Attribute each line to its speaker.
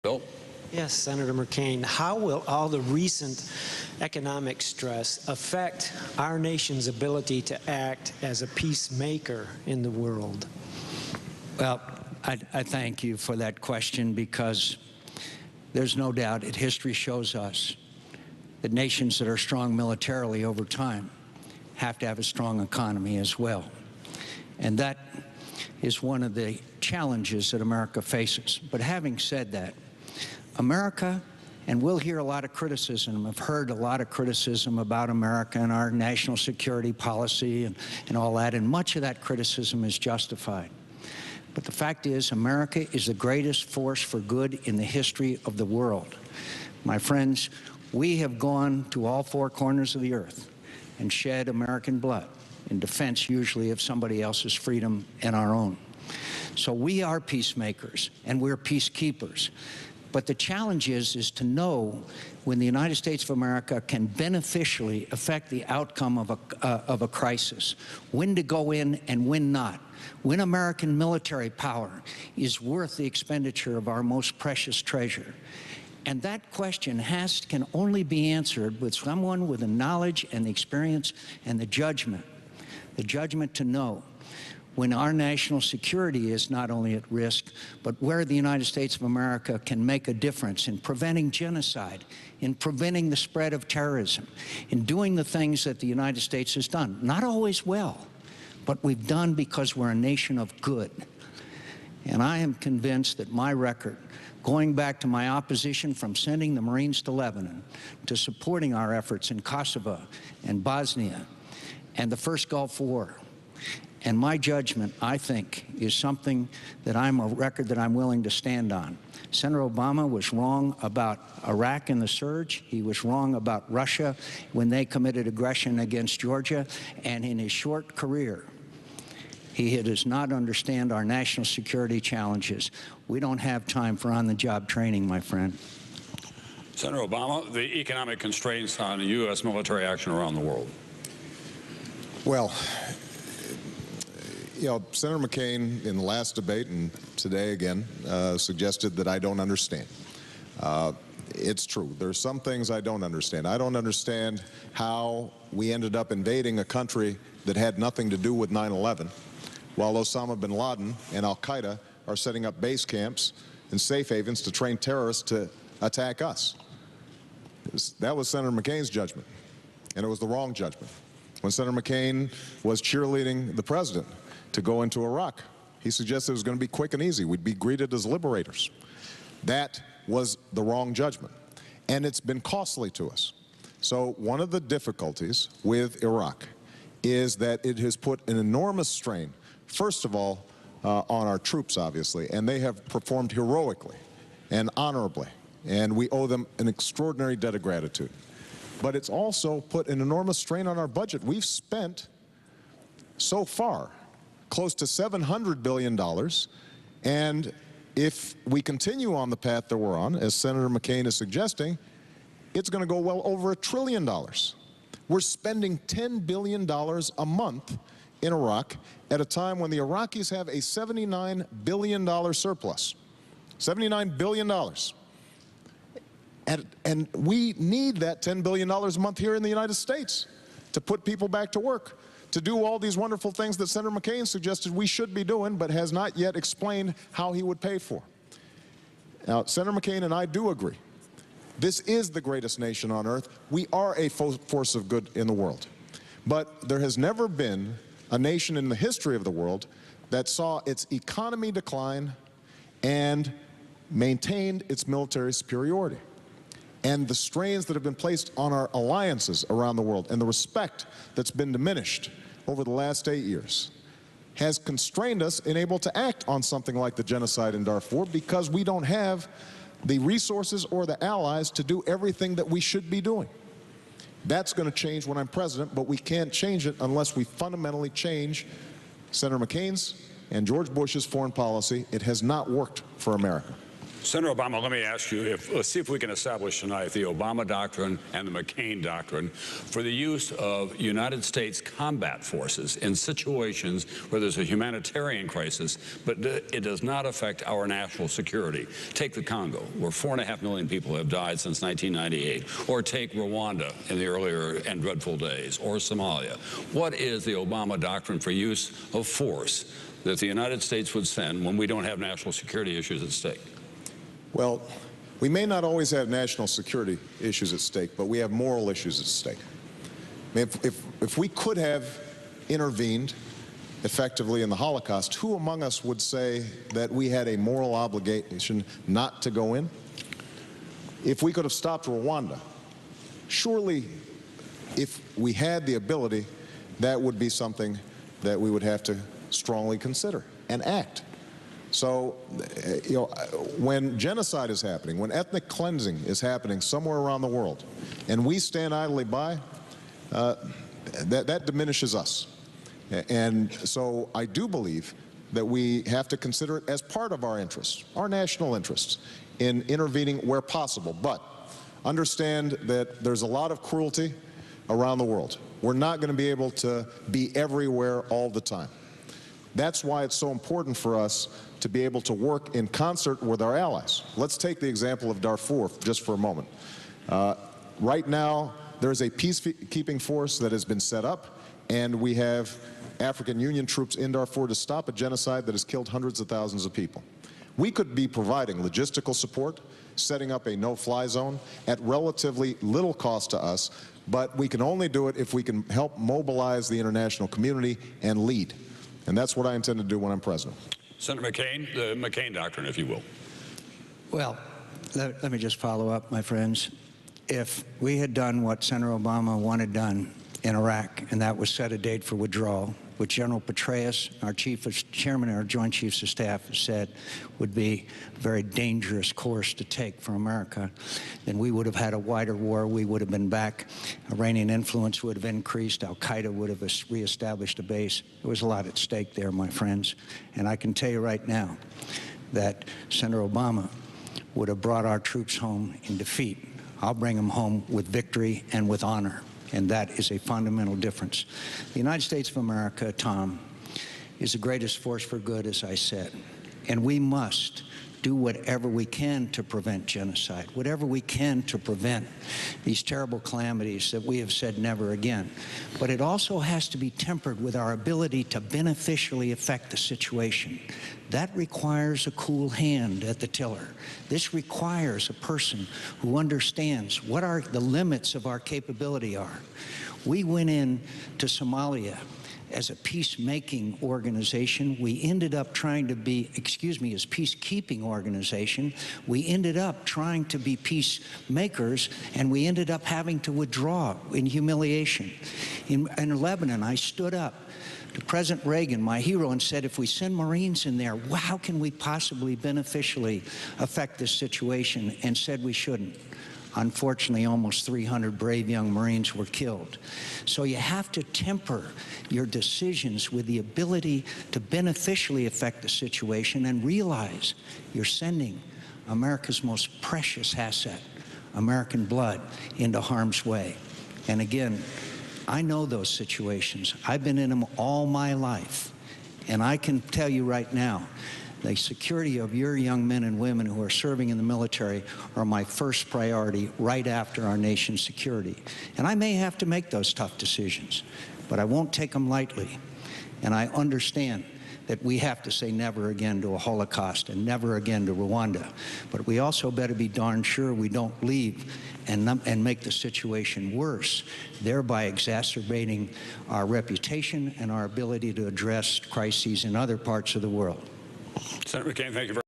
Speaker 1: Bill?
Speaker 2: Yes, Senator McCain, how will all the recent economic stress affect our nation's ability to act as a peacemaker in the world?
Speaker 3: Well, I thank you for that question, because there's no doubt that history shows us that nations that are strong militarily over time have to have a strong economy as well. And that is one of the challenges that America faces. But having said that, America, and we'll hear a lot of criticism, I've heard a lot of criticism about America and our national security policy and all that, and much of that criticism is justified. But the fact is, America is the greatest force for good in the history of the world. My friends, we have gone to all four corners of the earth and shed American blood in defense, usually, of somebody else's freedom and our own. So we are peacemakers, and we're peacekeepers. But the challenge is to know when the United States of America can beneficially affect the outcome of a crisis, when to go in and when not, when American military power is worth the expenditure of our most precious treasure. And that question can only be answered with someone with the knowledge and the experience and the judgment to know when our national security is not only at risk, but where the United States of America can make a difference in preventing genocide, in preventing the spread of terrorism, in doing the things that the United States has done. Not always well, but we've done because we're a nation of good. And I am convinced that my record, going back to my opposition from sending the Marines to Lebanon, to supporting our efforts in Kosovo and Bosnia and the first Gulf War, and my judgment, I think, is something that a record that I'm willing to stand on. Senator Obama was wrong about Iraq and the surge. He was wrong about Russia when they committed aggression against Georgia. And in his short career, he does not understand our national security challenges. We don't have time for on-the-job training, my friend.
Speaker 1: Senator Obama, the economic constraints on U.S. military action around the world.
Speaker 4: Well, you know, Senator McCain in the last debate and today again suggested that I don't understand. It's true. There's some things I don't understand. I don't understand how we ended up invading a country that had nothing to do with 9/11, while Osama bin Laden and Al-Qaeda are setting up base camps and safe havens to train terrorists to attack us. That was Senator McCain's judgment, and it was the wrong judgment. When Senator McCain was cheerleading the president to go into Iraq, he suggested it was going to be quick and easy. We'd be greeted as liberators. That was the wrong judgment, and it's been costly to us. So one of the difficulties with Iraq is that it has put an enormous strain, first of all, on our troops, obviously, and they have performed heroically and honorably, and we owe them an extraordinary debt of gratitude. But it's also put an enormous strain on our budget. We've spent, so far, close to $700 billion, and if we continue on the path that we're on, as Senator McCain is suggesting, it's going to go well over $1 trillion. We're spending $10 billion a month in Iraq at a time when the Iraqis have a $79 billion surplus. $79 billion. And we need that $10 billion a month here in the United States to put people back to work, to do all these wonderful things that Senator McCain suggested we should be doing, but has not yet explained how he would pay for. Now, Senator McCain and I do agree. This is the greatest nation on earth. We are a force of good in the world. But there has never been a nation in the history of the world that saw its economy decline and maintained its military superiority. And the strains that have been placed on our alliances around the world and the respect that's been diminished over the last 8 years has constrained us in able to act on something like the genocide in Darfur, because we don't have the resources or the allies to do everything that we should be doing. That's going to change when I'm president, but we can't change it unless we fundamentally change Senator McCain's and George Bush's foreign policy. It has not worked for America.
Speaker 1: Senator Obama, let me ask you, let's see if we can establish tonight the Obama doctrine and the McCain doctrine for the use of United States combat forces in situations where there's a humanitarian crisis, but it does not affect our national security. Take the Congo, where 4.5 million people have died since 1998, or take Rwanda in the earlier and dreadful days, or Somalia. What is the Obama doctrine for use of force that the United States would send when we don't have national security issues at stake?
Speaker 4: Well, we may not always have national security issues at stake, but we have moral issues at stake. I mean, if we could have intervened effectively in the Holocaust, who among us would say that we had a moral obligation not to go in? If we could have stopped Rwanda, surely if we had the ability, that would be something that we would have to strongly consider and act. So, when genocide is happening, when ethnic cleansing is happening somewhere around the world, and we stand idly by, that diminishes us. And so I do believe that we have to consider it as part of our interests, our national interests, in intervening where possible. But understand that there's a lot of cruelty around the world. We're not going to be able to be everywhere all the time. That's why it's so important for us to be able to work in concert with our allies. Let's take the example of Darfur just for a moment. Right now, there's a peacekeeping force that has been set up, and we have African Union troops in Darfur to stop a genocide that has killed hundreds of thousands of people. We could be providing logistical support, setting up a no-fly zone at relatively little cost to us, but we can only do it if we can help mobilize the international community and lead. And that's what I intend to do when I'm president.
Speaker 1: Senator McCain, the McCain doctrine, if you will.
Speaker 3: Well, let me just follow up, my friends. If we had done what Senator Obama wanted done in Iraq, and that was set a date for withdrawal, which General Petraeus, our chairman of our Joint Chiefs of Staff, said would be a very dangerous course to take for America, then we would have had a wider war. We would have been back. Iranian influence would have increased. Al-Qaeda would have reestablished a base. There was a lot at stake there, my friends. And I can tell you right now that Senator Obama would have brought our troops home in defeat. I'll bring them home with victory and with honor. And that is a fundamental difference. The United States of America, Tom, is the greatest force for good, as I said. And we must do whatever we can to prevent genocide, whatever we can to prevent these terrible calamities that we have said never again. But it also has to be tempered with our ability to beneficially affect the situation. That requires a cool hand at the tiller. This requires a person who understands what the limits of our capability are. We went in to Somalia as a peacemaking organization. We ended up trying to be, as peacekeeping organization. We ended up trying to be peacemakers, and we ended up having to withdraw in humiliation. In Lebanon, I stood up to President Reagan, my hero, and said, if we send Marines in there, how can we possibly beneficially affect this situation? And said we shouldn't. Unfortunately, almost 300 brave young Marines were killed. So you have to temper your decisions with the ability to beneficially affect the situation and realize you're sending America's most precious asset, American blood, into harm's way. And again, I know those situations. I've been in them all my life. And I can tell you right now, the security of your young men and women who are serving in the military are my first priority right after our nation's security. And I may have to make those tough decisions, but I won't take them lightly. And I understand that we have to say never again to a Holocaust and never again to Rwanda. But we also better be darn sure we don't leave and make the situation worse, thereby exacerbating our reputation and our ability to address crises in other parts of the world.
Speaker 1: Senator McCain, thank you very much.